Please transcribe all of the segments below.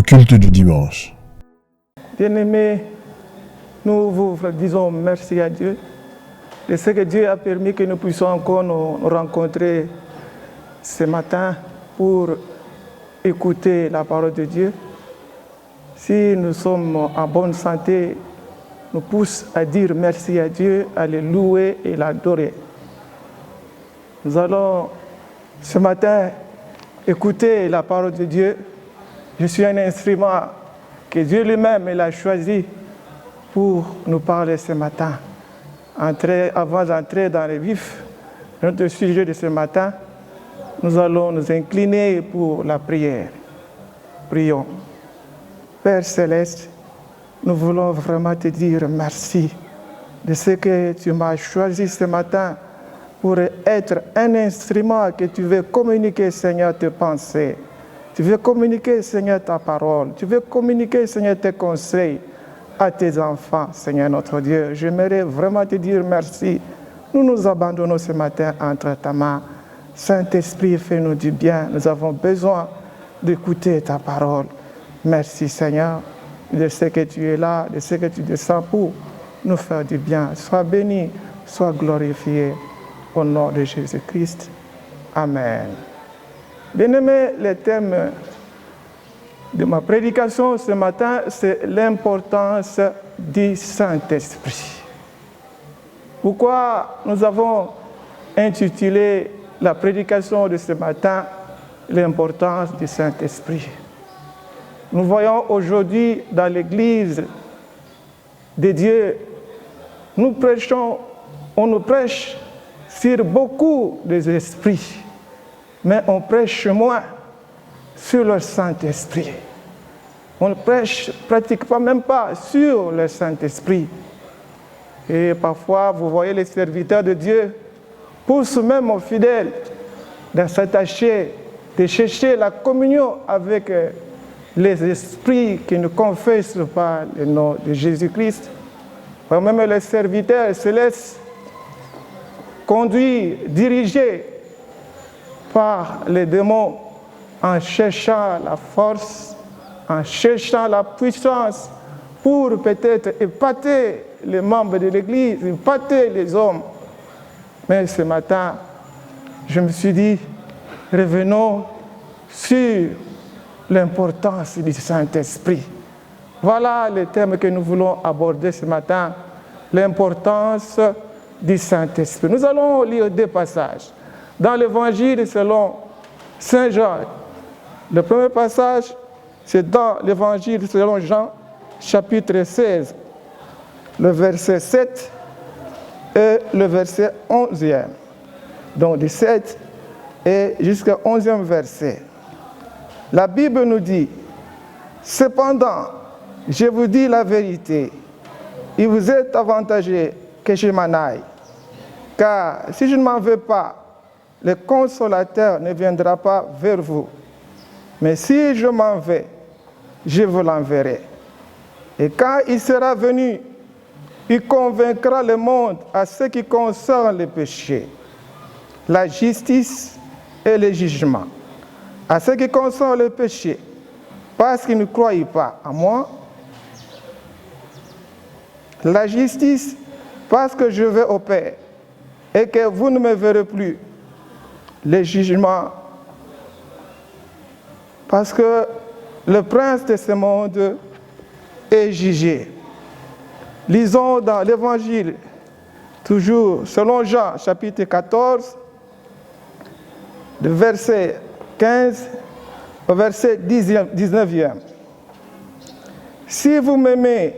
culte du dimanche. Bien-aimés, nous vous disons merci à Dieu de ce que Dieu a permis que nous puissions encore nous rencontrer ce matin pour écouter la parole de Dieu. Si nous sommes en bonne santé, nous pousse à dire merci à Dieu, à le louer et l'adorer. Nous allons ce matin écouter la parole de Dieu. Je suis un instrument que Dieu lui-même a choisi pour nous parler ce matin. Avant d'entrer dans le vif de notre sujet de ce matin, nous allons nous incliner pour la prière. Prions. Père Céleste, nous voulons vraiment te dire merci de ce que tu m'as choisi ce matin pour être un instrument que tu veux communiquer, Seigneur, tes pensées. Tu veux communiquer, Seigneur, ta parole. Tu veux communiquer, Seigneur, tes conseils à tes enfants, Seigneur notre Dieu. J'aimerais vraiment te dire merci. Nous nous abandonnons ce matin entre ta main. Saint-Esprit, fais-nous du bien. Nous avons besoin d'écouter ta parole. Merci, Seigneur, de ce que tu es là, de ce que tu descends pour nous faire du bien. Sois béni, sois glorifié. Au nom de Jésus-Christ. Amen. Bien-aimés, le thème de ma prédication ce matin, c'est l'importance du Saint-Esprit. Pourquoi nous avons intitulé la prédication de ce matin l'importance du Saint-Esprit? Nous voyons aujourd'hui dans l'Église de Dieu, on nous prêche sur beaucoup des esprits, mais on prêche moins sur le Saint-Esprit. On ne prêche pratiquement même pas sur le Saint-Esprit. Et parfois, vous voyez les serviteurs de Dieu poussent même aux fidèles de s'attacher, de chercher la communion avec les esprits qui ne confessent pas le nom de Jésus-Christ. Même les serviteurs se laissent conduire, diriger par les démons en cherchant la force, en cherchant la puissance pour peut-être épater les membres de l'Église, épater les hommes. Mais ce matin, je me suis dit, revenons sur l'importance du Saint-Esprit. Voilà le thème que nous voulons aborder ce matin, l'importance du Saint-Esprit. Nous allons lire deux passages. Dans l'Évangile selon Saint Jean, le premier passage, c'est dans l'Évangile selon Jean, chapitre 16, le verset 7 et le verset 11e. Donc, du 7 et jusqu'au 11e verset. La Bible nous dit, « Cependant, je vous dis la vérité, il vous est avantageux que je m'en aille. Car si je ne m'en vais pas, le Consolateur ne viendra pas vers vous. Mais si je m'en vais, je vous l'enverrai. Et quand il sera venu, il convaincra le monde à ce qui concerne le péché, la justice et le jugement. À ce qui concerne le péché, parce qu'ils ne croient pas à moi, la justice, parce que je vais au Père et que vous ne me verrez plus, le jugement, parce que le prince de ce monde est jugé. Lisons dans l'Évangile, toujours selon Jean, chapitre 14, de verset 15 au verset 19e. Si vous m'aimez,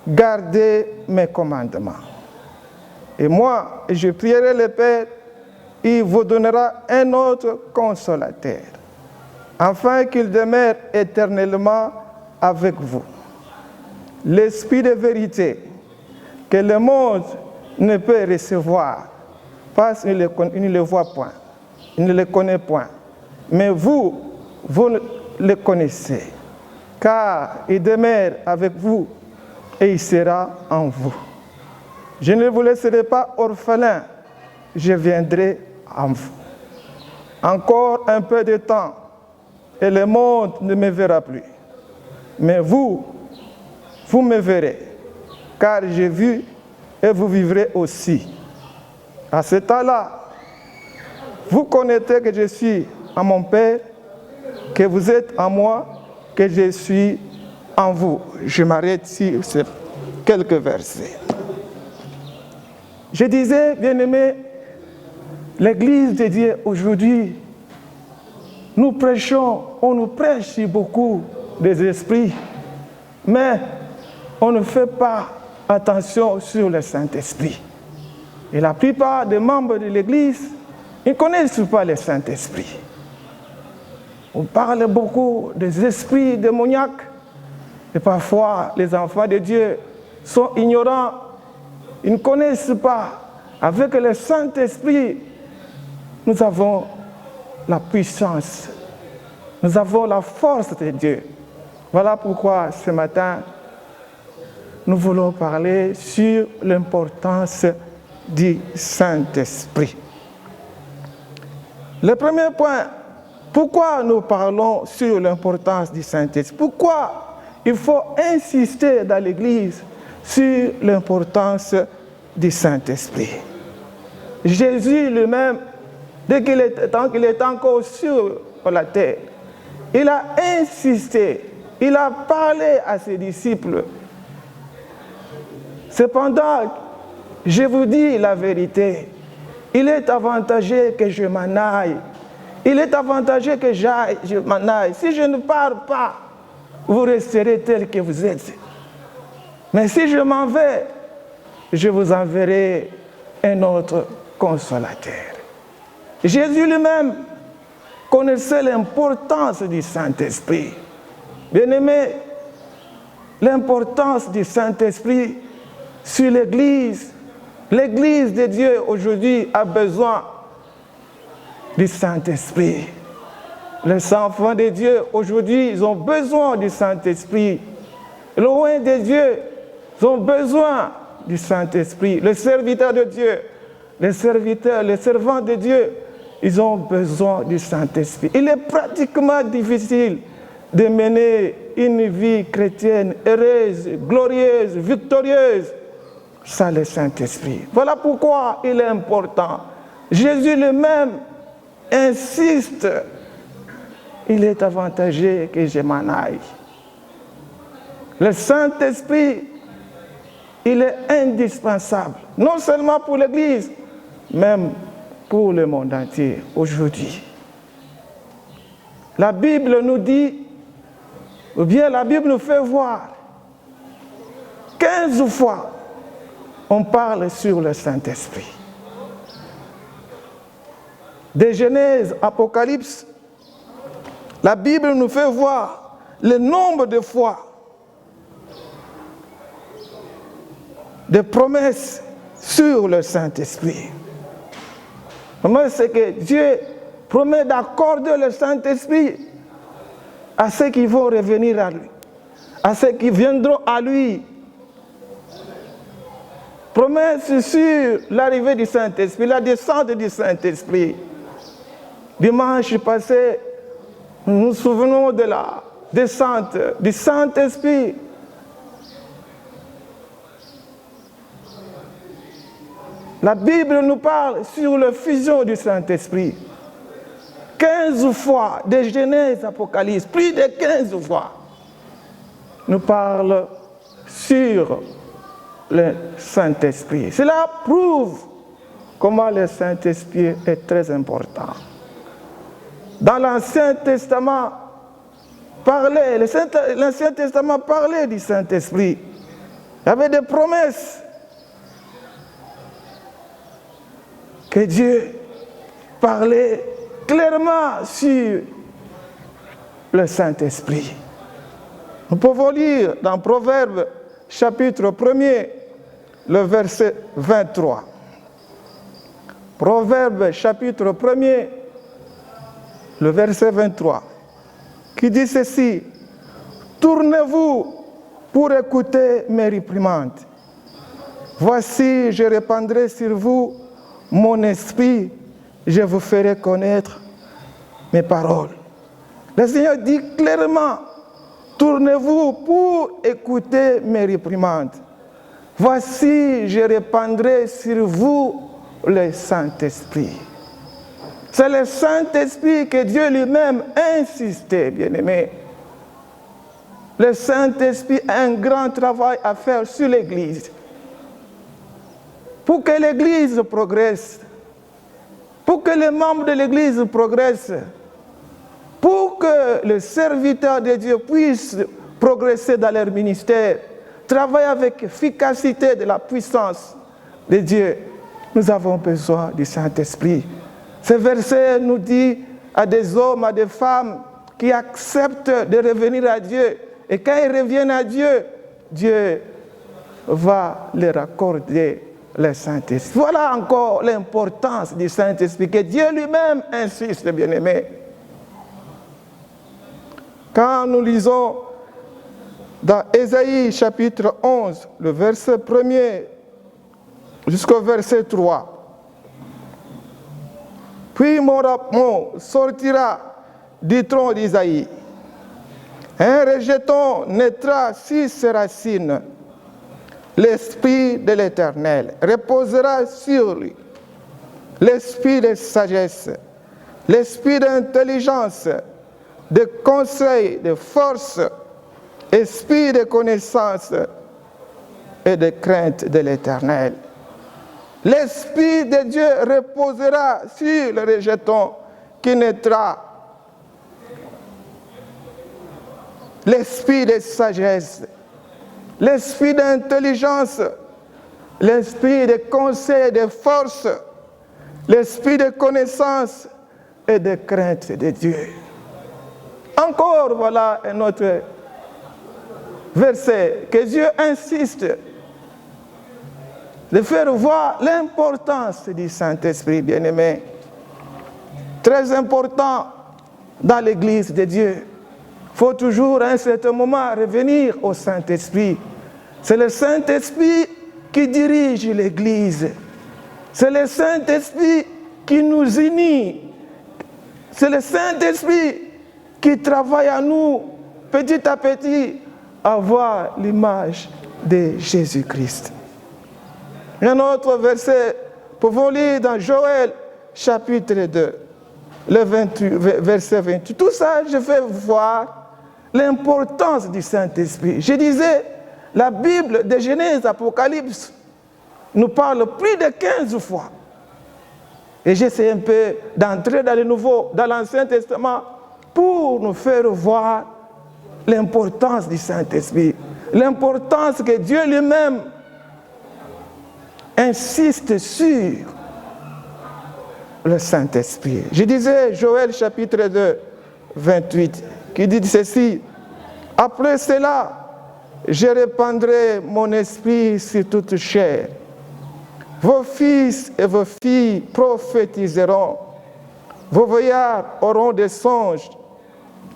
gardez mes commandements. Et moi, je prierai le Père, il vous donnera un autre consolateur, afin qu'il demeure éternellement avec vous. L'Esprit de vérité, que le monde ne peut recevoir, parce qu'il ne le voit point, il ne le connaît point. Mais vous le connaissez, car il demeure avec vous et il sera en vous. Je ne vous laisserai pas orphelin, je viendrai en vous. Encore un peu de temps, et le monde ne me verra plus. Mais vous me verrez, car j'ai vu et vous vivrez aussi. À ce temps-là, vous connaîtrez que je suis en mon Père, que vous êtes en moi, que je suis en vous. Je m'arrête sur ces quelques versets. Je disais, bien-aimés, l'Église de Dieu aujourd'hui, on nous prêche sur beaucoup des esprits, mais on ne fait pas attention sur le Saint-Esprit. Et la plupart des membres de l'Église, ils ne connaissent pas le Saint-Esprit. On parle beaucoup des esprits démoniaques, et parfois les enfants de Dieu sont ignorants, ils ne connaissent pas. Avec le Saint-Esprit, nous avons la puissance, nous avons la force de Dieu. Voilà pourquoi ce matin, nous voulons parler sur l'importance du Saint-Esprit. Le premier point, pourquoi nous parlons sur l'importance du Saint-Esprit? Pourquoi il faut insister dans l'Église sur l'importance du Saint-Esprit? Jésus lui-même, tant qu'il est encore sur la terre, il a insisté, il a parlé à ses disciples. Cependant, je vous dis la vérité, il est avantageux que je m'en aille. Il est avantageux que je m'en aille. Si je ne pars pas, vous resterez tel que vous êtes. Mais si je m'en vais, je vous enverrai un autre consolateur. Jésus lui-même connaissait l'importance du Saint-Esprit. Bien-aimés, l'importance du Saint-Esprit sur l'Église. L'Église de Dieu aujourd'hui a besoin du Saint-Esprit. Les enfants de Dieu aujourd'hui, ils ont besoin du Saint-Esprit. Loin de Dieu, ils ont besoin du Saint-Esprit. Les serviteurs de Dieu, les servants de Dieu, ils ont besoin du Saint-Esprit. Il est pratiquement difficile de mener une vie chrétienne heureuse, glorieuse, victorieuse sans le Saint-Esprit. Voilà pourquoi il est important. Jésus lui-même insiste, il est avantageux que je m'en aille. Le Saint-Esprit, il est indispensable, non seulement pour l'Église, même pour le monde entier aujourd'hui. La Bible nous dit, ou bien la Bible nous fait voir, 15 fois, on parle sur le Saint-Esprit. De Genèse, Apocalypse, la Bible nous fait voir le nombre de fois de promesses sur le Saint-Esprit. C'est que Dieu promet d'accorder le Saint-Esprit à ceux qui vont revenir à lui, à ceux qui viendront à lui. Promesse sur l'arrivée du Saint-Esprit, la descente du Saint-Esprit. Dimanche passé, nous nous souvenons de la descente du Saint-Esprit. La Bible nous parle sur la fusion du Saint-Esprit. 15 fois, de Genèse, Apocalypse, plus de 15 fois, nous parle sur le Saint-Esprit. Cela prouve comment le Saint-Esprit est très important. Dans l'Ancien Testament, l'Ancien Testament parlait du Saint-Esprit. Il y avait des promesses que Dieu parlait clairement sur le Saint-Esprit. Nous pouvons lire dans Proverbes chapitre 1er, le verset 23. Proverbes chapitre 1er, le verset 23, qui dit ceci: tournez-vous pour écouter mes réprimandes. Voici, je répandrai sur vous mon esprit, je vous ferai connaître mes paroles. Le Seigneur dit clairement, tournez-vous pour écouter mes réprimandes. Voici, je répandrai sur vous le Saint-Esprit. C'est le Saint-Esprit que Dieu lui-même a insisté, bien-aimés. Le Saint-Esprit a un grand travail à faire sur l'Église. Pour que l'Église progresse, pour que les membres de l'Église progressent, pour que les serviteurs de Dieu puissent progresser dans leur ministère, travailler avec efficacité de la puissance de Dieu, nous avons besoin du Saint-Esprit. Ce verset nous dit à des hommes, à des femmes qui acceptent de revenir à Dieu. Et quand ils reviennent à Dieu, Dieu va leur accorder le Saint-Esprit. Voilà encore l'importance du Saint-Esprit, que Dieu lui-même insiste, bien-aimés. Quand nous lisons dans Ésaïe chapitre 11, le verset 1er jusqu'au verset 3, puis mon sortira du tronc d'Isaïe. Un rejeton naîtra sur ses racines. L'Esprit de l'Éternel reposera sur lui. L'Esprit de sagesse, l'Esprit d'intelligence, de conseil, de force, Esprit de connaissance et de crainte de l'Éternel. L'Esprit de Dieu reposera sur le rejeton qui naîtra. L'Esprit de sagesse, l'Esprit d'intelligence, l'Esprit de conseil et de force, l'Esprit de connaissance et de crainte de Dieu. Encore voilà un autre verset que Dieu insiste de faire voir l'importance du Saint-Esprit, bien-aimé. Très important dans l'Église de Dieu. Il faut toujours à un certain moment revenir au Saint-Esprit. C'est le Saint-Esprit qui dirige l'Église. C'est le Saint-Esprit qui nous unit. C'est le Saint-Esprit qui travaille à nous, petit à petit, à voir l'image de Jésus-Christ. Un autre verset, pouvons lire dans Joël chapitre 2, le 28, verset 28. Tout ça, je vais voir l'importance du Saint-Esprit. Je disais, la Bible de Genèse, Apocalypse, nous parle plus de 15 fois. Et j'essaie un peu d'entrer dans l'Ancien Testament pour nous faire voir l'importance du Saint-Esprit. L'importance que Dieu lui-même insiste sur le Saint-Esprit. Je disais Joël chapitre 2, 28, qui dit ceci: après cela, je répandrai mon esprit sur toute chair. Vos fils et vos filles prophétiseront. Vos vieillards auront des songes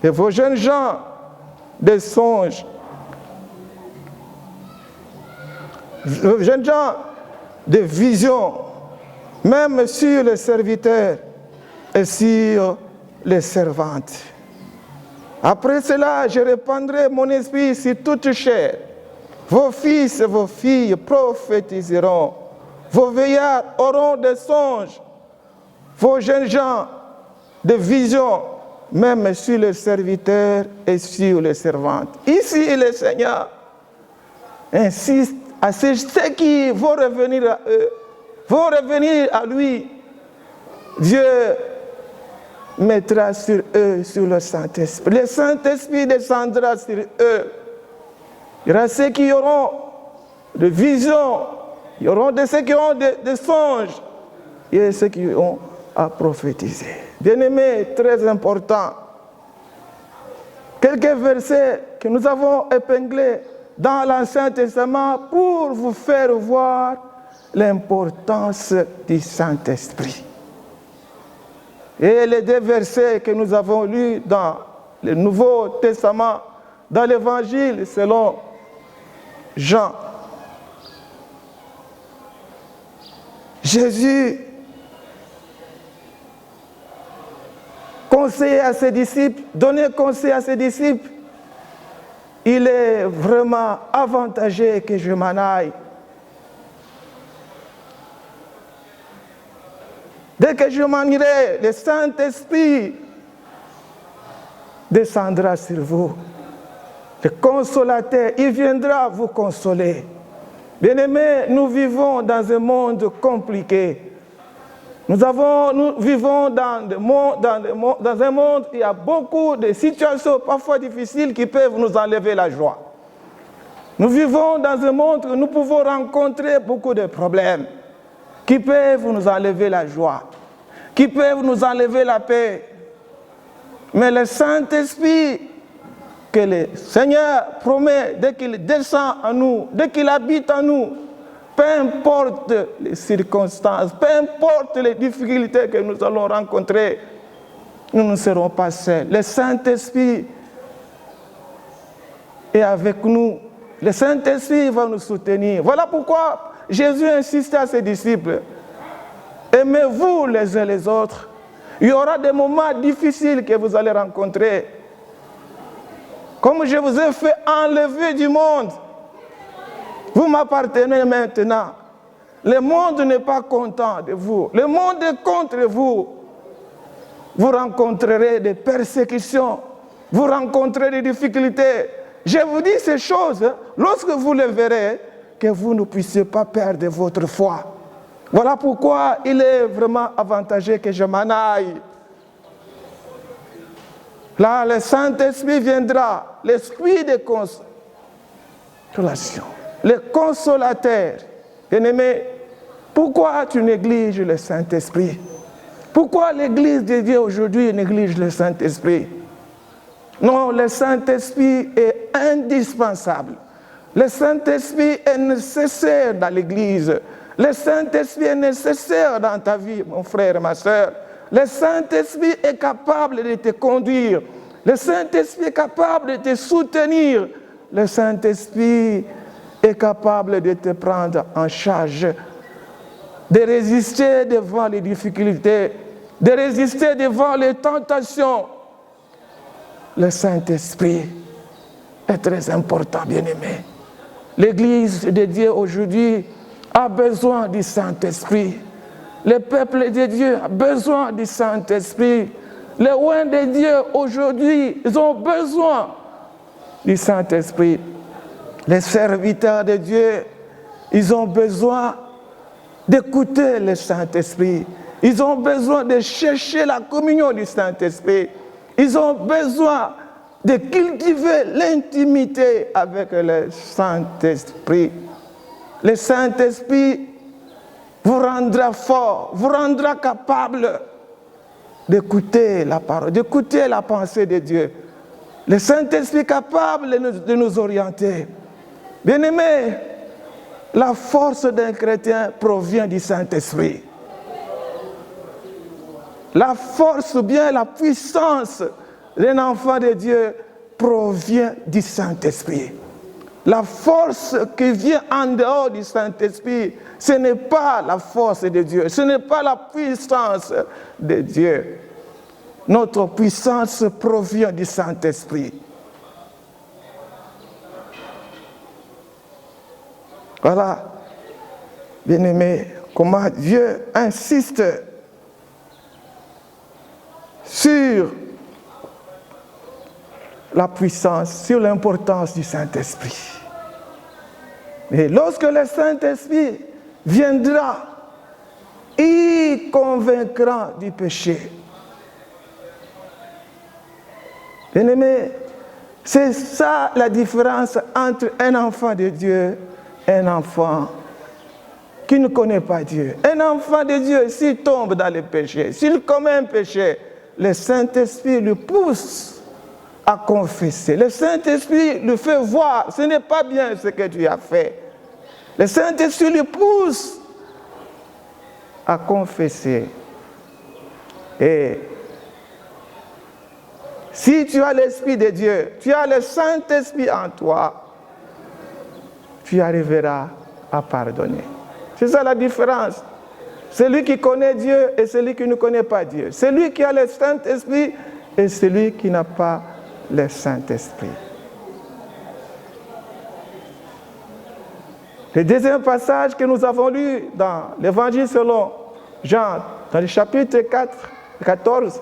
et vos jeunes gens des songes. Vos jeunes gens des visions, même sur les serviteurs et sur les servantes. Après cela, je répandrai mon esprit sur toute chair. Vos fils et vos filles prophétiseront. Vos vieillards auront des songes. Vos jeunes gens des visions, même sur les serviteurs et sur les servantes. Ici, le Seigneur insiste à ceux qui vont revenir à eux, vont revenir à lui. Dieu mettra sur eux, sur le Saint-Esprit. Le Saint-Esprit descendra sur eux. Il y aura ceux qui auront des visions, il y aura ceux qui auront des songes, et ceux qui ont à prophétiser. Bien-aimés, très important. Quelques versets que nous avons épinglés dans l'Ancien Testament pour vous faire voir l'importance du Saint-Esprit. Et les deux versets que nous avons lus dans le Nouveau Testament, dans l'Évangile selon Jean. Jésus conseillait à ses disciples, donnait conseil à ses disciples il est vraiment avantageux que je m'en aille. Dès que je m'en irai, le Saint-Esprit descendra sur vous. Le consolateur, il viendra vous consoler. Bien-aimés, nous vivons dans un monde compliqué. Nous vivons dans un monde où il y a beaucoup de situations parfois difficiles qui peuvent nous enlever la joie. Nous vivons dans un monde où nous pouvons rencontrer beaucoup de problèmes qui peuvent nous enlever la joie, qui peuvent nous enlever la paix. Mais le Saint-Esprit que le Seigneur promet, dès qu'il descend en nous, dès qu'il habite en nous, peu importe les circonstances, peu importe les difficultés que nous allons rencontrer, nous ne serons pas seuls. Le Saint-Esprit est avec nous. Le Saint-Esprit va nous soutenir. Voilà pourquoi Jésus insiste à ses disciples. Aimez-vous les uns les autres. Il y aura des moments difficiles que vous allez rencontrer. Comme je vous ai fait enlever du monde, vous m'appartenez maintenant. Le monde n'est pas content de vous. Le monde est contre vous. Vous rencontrerez des persécutions. Vous rencontrerez des difficultés. Je vous dis ces choses lorsque vous le verrez, que vous ne puissiez pas perdre votre foi. Voilà pourquoi il est vraiment avantageux que je m'en aille. Là, le Saint-Esprit viendra, l'Esprit de consolation, le consolateur. Bien-aimé, pourquoi tu négliges le Saint-Esprit? Pourquoi l'Église de Dieu aujourd'hui néglige le Saint-Esprit? Non, le Saint-Esprit est indispensable. Le Saint-Esprit est nécessaire dans l'Église. Le Saint-Esprit est nécessaire dans ta vie, mon frère et ma soeur. Le Saint-Esprit est capable de te conduire. Le Saint-Esprit est capable de te soutenir. Le Saint-Esprit est capable de te prendre en charge, de résister devant les difficultés, de résister devant les tentations. Le Saint-Esprit est très important, bien-aimé. L'Église de Dieu aujourd'hui a besoin du Saint-Esprit. Le peuple de Dieu a besoin du Saint-Esprit. Les oins de Dieu aujourd'hui, ils ont besoin du Saint-Esprit. Les serviteurs de Dieu, ils ont besoin d'écouter le Saint-Esprit. Ils ont besoin de chercher la communion du Saint-Esprit. Ils ont besoin de cultiver l'intimité avec le Saint-Esprit. Le Saint-Esprit vous rendra fort, vous rendra capable d'écouter la parole, d'écouter la pensée de Dieu. Le Saint-Esprit est capable de nous orienter. Bien-aimés, la force d'un chrétien provient du Saint-Esprit. La force ou bien la puissance d'un enfant de Dieu provient du Saint-Esprit. La force qui vient en dehors du Saint-Esprit, ce n'est pas la force de Dieu, ce n'est pas la puissance de Dieu. Notre puissance provient du Saint-Esprit. Voilà, bien-aimés, comment Dieu insiste sur la puissance, sur l'importance du Saint-Esprit. Et lorsque le Saint-Esprit viendra, il convaincra du péché. Bien-aimés, c'est ça la différence entre un enfant de Dieu et un enfant qui ne connaît pas Dieu. Un enfant de Dieu, s'il tombe dans le péché, s'il commet un péché, le Saint-Esprit le pousse à confesser. Le Saint-Esprit le fait voir, ce n'est pas bien ce que tu as fait. Le Saint-Esprit le pousse à confesser. Et si tu as l'Esprit de Dieu, tu as le Saint-Esprit en toi, tu arriveras à pardonner. C'est ça la différence. Celui qui connaît Dieu et celui qui ne connaît pas Dieu. Celui qui a le Saint-Esprit et celui qui n'a pas le Saint-Esprit. Le deuxième passage que nous avons lu dans l'Évangile selon Jean, dans le chapitre 14,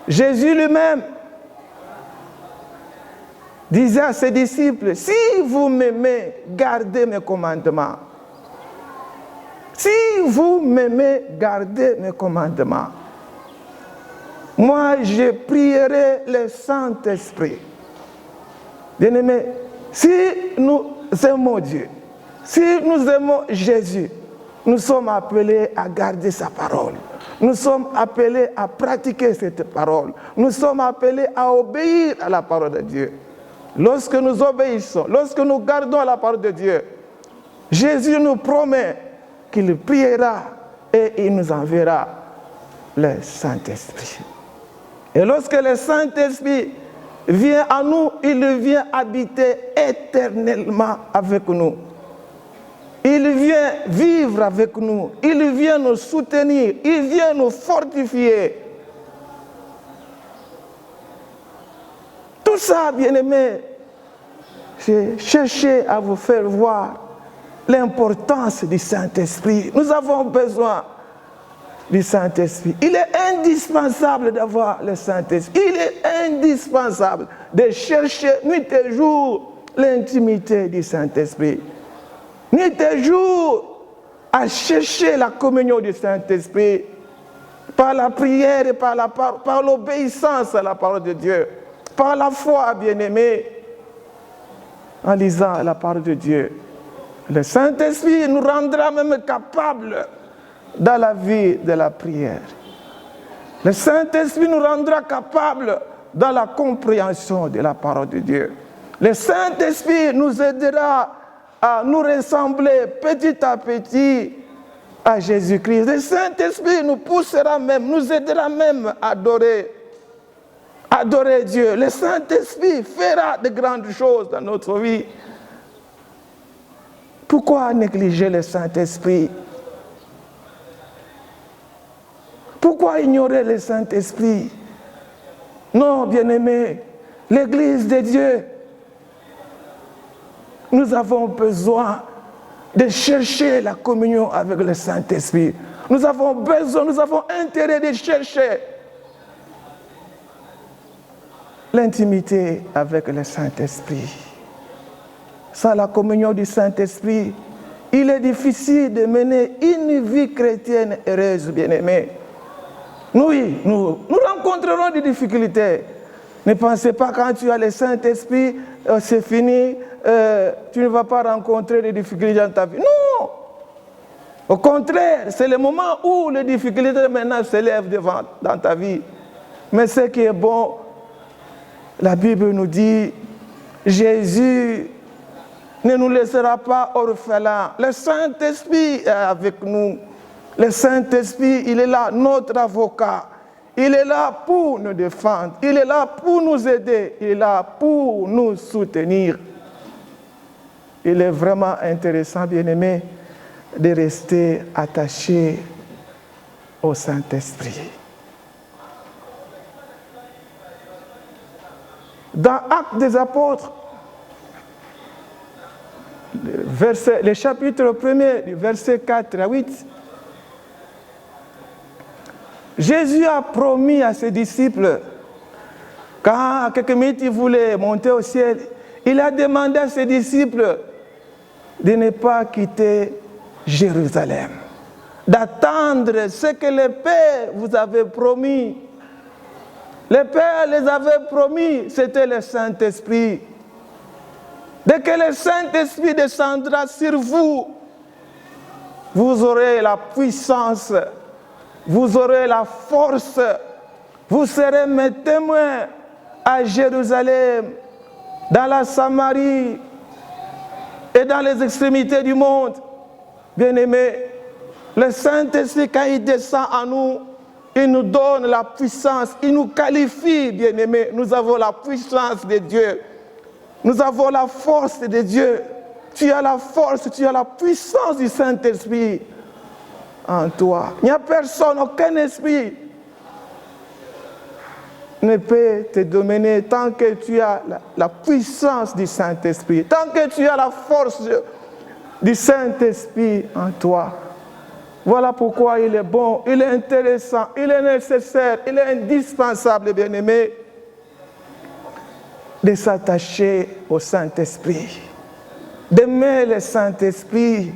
Jésus lui-même disait à ses disciples, si vous m'aimez, gardez mes commandements. Si vous m'aimez, gardez mes commandements. Moi, je prierai le Saint-Esprit. Bien-aimés, si nous aimons Dieu, si nous aimons Jésus, nous sommes appelés à garder sa parole. Nous sommes appelés à pratiquer cette parole. Nous sommes appelés à obéir à la parole de Dieu. Lorsque nous obéissons, lorsque nous gardons la parole de Dieu, Jésus nous promet qu'il priera et il nous enverra le Saint-Esprit. Et lorsque le Saint-Esprit vient à nous, il vient habiter éternellement avec nous. Il vient vivre avec nous, il vient nous soutenir, il vient nous fortifier. Tout ça, bien-aimés, j'ai cherché à vous faire voir l'importance du Saint-Esprit. Nous avons besoin du Saint-Esprit. Il est indispensable d'avoir le Saint-Esprit. Il est indispensable de chercher nuit et jour l'intimité du Saint-Esprit. Nuit et jour à chercher la communion du Saint-Esprit par la prière et par l'obéissance à la parole de Dieu, par la foi, bien-aimés, en lisant la parole de Dieu. Le Saint-Esprit nous rendra même capables dans la vie de la prière. Le Saint-Esprit nous rendra capables dans la compréhension de la parole de Dieu. Le Saint-Esprit nous aidera à nous ressembler petit à petit à Jésus-Christ. Le Saint-Esprit nous poussera même, nous aidera même à adorer Dieu. Le Saint-Esprit fera de grandes choses dans notre vie. Pourquoi négliger le Saint-Esprit? Pourquoi ignorer le Saint-Esprit? Non, bien-aimés, l'Église de Dieu, nous avons besoin de chercher la communion avec le Saint-Esprit. Nous avons besoin, nous avons intérêt de chercher l'intimité avec le Saint-Esprit. Sans la communion du Saint-Esprit, il est difficile de mener une vie chrétienne heureuse, bien-aimés. Oui, nous rencontrerons des difficultés. Ne pensez pas quand tu as le Saint-Esprit, c'est fini, tu ne vas pas rencontrer des difficultés dans ta vie. Non! Au contraire, c'est le moment où les difficultés maintenant s'élèvent dans ta vie. Mais ce qui est bon, la Bible nous dit, Jésus ne nous laissera pas orphelins. Le Saint-Esprit est avec nous. Le Saint-Esprit, il est là, notre avocat. Il est là pour nous défendre. Il est là pour nous aider. Il est là pour nous soutenir. Il est vraiment intéressant, bien-aimé, de rester attaché au Saint-Esprit. Dans Actes des Apôtres, le chapitre 1er, du verset 4 à 8, Jésus a promis à ses disciples, quand à quelques minutes il voulait monter au ciel, il a demandé à ses disciples de ne pas quitter Jérusalem, d'attendre ce que le Père vous avait promis. Le Père les avait promis, c'était le Saint-Esprit. Dès que le Saint-Esprit descendra sur vous, vous aurez la puissance, vous aurez la force, vous serez mes témoins à Jérusalem, dans la Samarie et dans les extrémités du monde. Bien-aimés, le Saint-Esprit, quand il descend en nous, il nous donne la puissance, il nous qualifie, bien-aimés. Nous avons la puissance de Dieu. Nous avons la force de Dieu. Tu as la force, tu as la puissance du Saint-Esprit en toi. Il n'y a personne, aucun esprit ne peut te dominer tant que tu as la puissance du Saint-Esprit, tant que tu as la force du Saint-Esprit en toi. Voilà pourquoi il est bon, il est intéressant, il est nécessaire, il est indispensable, bien-aimé, de s'attacher au Saint-Esprit, d'aimer le Saint-Esprit,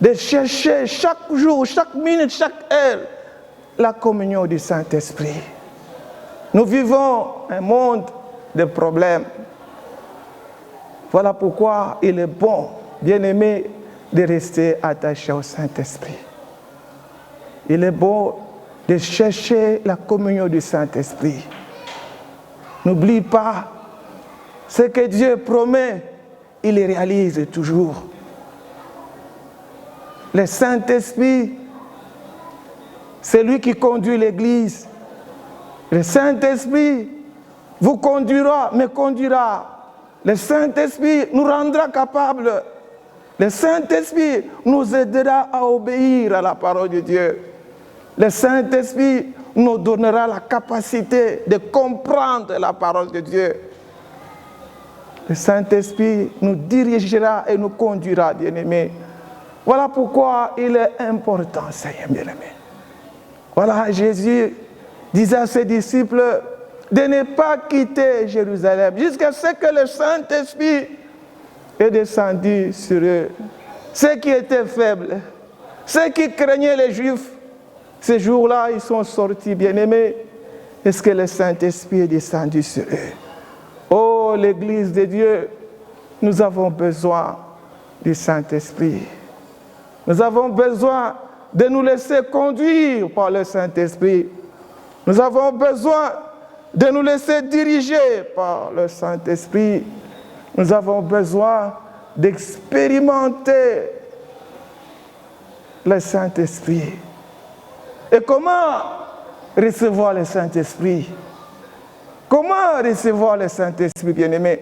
de chercher chaque jour, chaque minute, chaque heure, la communion du Saint-Esprit. Nous vivons un monde de problèmes. Voilà pourquoi il est bon, bien-aimé, de rester attaché au Saint-Esprit. Il est bon de chercher la communion du Saint-Esprit. N'oublie pas, ce que Dieu promet, il le réalise toujours. Le Saint-Esprit, c'est lui qui conduit l'Église. Le Saint-Esprit vous conduira, me conduira. Le Saint-Esprit nous rendra capables. Le Saint-Esprit nous aidera à obéir à la parole de Dieu. Le Saint-Esprit nous donnera la capacité de comprendre la parole de Dieu. Le Saint-Esprit nous dirigera et nous conduira, bien-aimés. Voilà pourquoi il est important, Seigneur bien-aimé. Voilà, Jésus disait à ses disciples de ne pas quitter Jérusalem jusqu'à ce que le Saint-Esprit est descendu sur eux. Ceux qui étaient faibles, ceux qui craignaient les Juifs, ces jours-là, ils sont sortis, bien-aimés. Est-ce que le Saint-Esprit est descendu sur eux? Oh, l'Église de Dieu, nous avons besoin du Saint-Esprit. Nous avons besoin de nous laisser conduire par le Saint-Esprit. Nous avons besoin de nous laisser diriger par le Saint-Esprit. Nous avons besoin d'expérimenter le Saint-Esprit. Et comment recevoir le Saint-Esprit? Comment recevoir le Saint-Esprit, bien-aimé?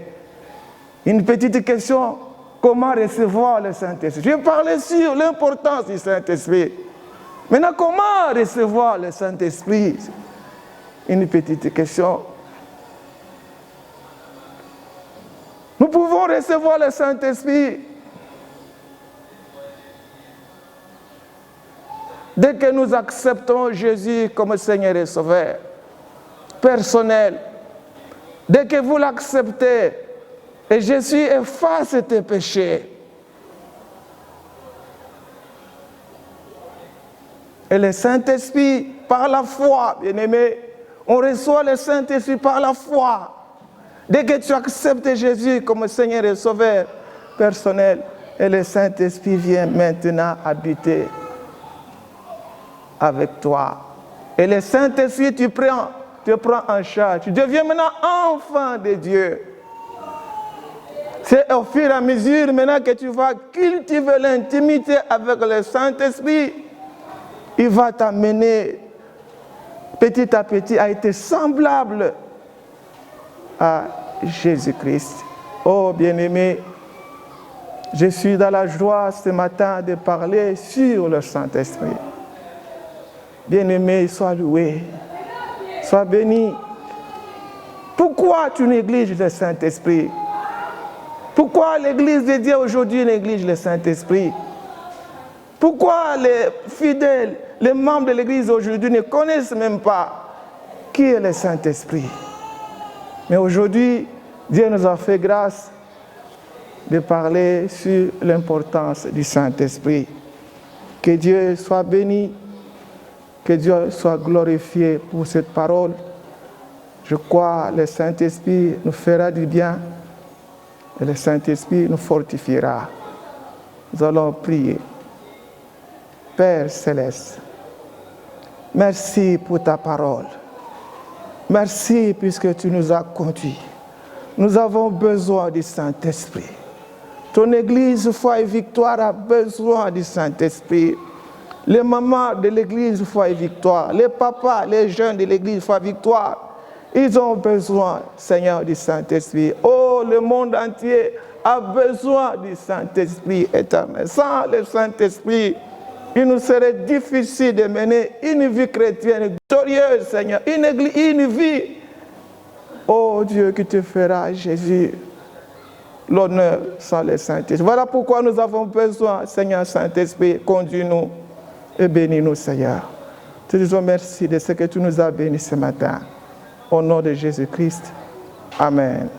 Une petite question. Comment recevoir le Saint-Esprit? Je vais parler sur l'importance du Saint-Esprit. Maintenant, comment recevoir le Saint-Esprit? Une petite question. Nous pouvons recevoir le Saint-Esprit dès que nous acceptons Jésus comme Seigneur et Sauveur personnel. Dès que vous l'acceptez et Jésus efface tes péchés. Et le Saint-Esprit, par la foi, bien-aimé, on reçoit le Saint-Esprit par la foi. Dès que tu acceptes Jésus comme Seigneur et Sauveur personnel, et le Saint-Esprit vient maintenant habiter avec toi. Et le Saint-Esprit, tu prends en charge. Tu deviens maintenant enfant de Dieu. C'est au fur et à mesure maintenant que tu vas cultiver l'intimité avec le Saint-Esprit, il va t'amener petit à petit à être semblable à Jésus-Christ. Oh bien-aimé, je suis dans la joie ce matin de parler sur le Saint-Esprit. Bien-aimé, sois loué, sois béni. Pourquoi tu négliges le Saint-Esprit? Pourquoi l'Église de Dieu aujourd'hui néglige le Saint-Esprit? Pourquoi les fidèles, les membres de l'Église aujourd'hui ne connaissent même pas qui est le Saint-Esprit? Mais aujourd'hui, Dieu nous a fait grâce de parler sur l'importance du Saint-Esprit. Que Dieu soit béni, que Dieu soit glorifié pour cette parole. Je crois que le Saint-Esprit nous fera du bien et le Saint-Esprit nous fortifiera. Nous allons prier. Père Céleste, merci pour ta parole. Merci puisque tu nous as conduits. Nous avons besoin du Saint-Esprit. Ton Église Foi et Victoire a besoin du Saint-Esprit. Les mamans de l'Église Foi et Victoire, les papas, les jeunes de l'Église Foi et Victoire, ils ont besoin, Seigneur, du Saint-Esprit. Oh, le monde entier a besoin du Saint-Esprit éternel. Sans le Saint-Esprit, il nous serait difficile de mener une vie chrétienne glorieuse, Seigneur, une vie, oh Dieu, qui te fera, Jésus, l'honneur sans le Saint-Esprit. Voilà pourquoi nous avons besoin, Seigneur Saint-Esprit, conduis-nous et bénis-nous, Seigneur. Te disons merci de ce que tu nous as bénis ce matin. Au nom de Jésus-Christ. Amen.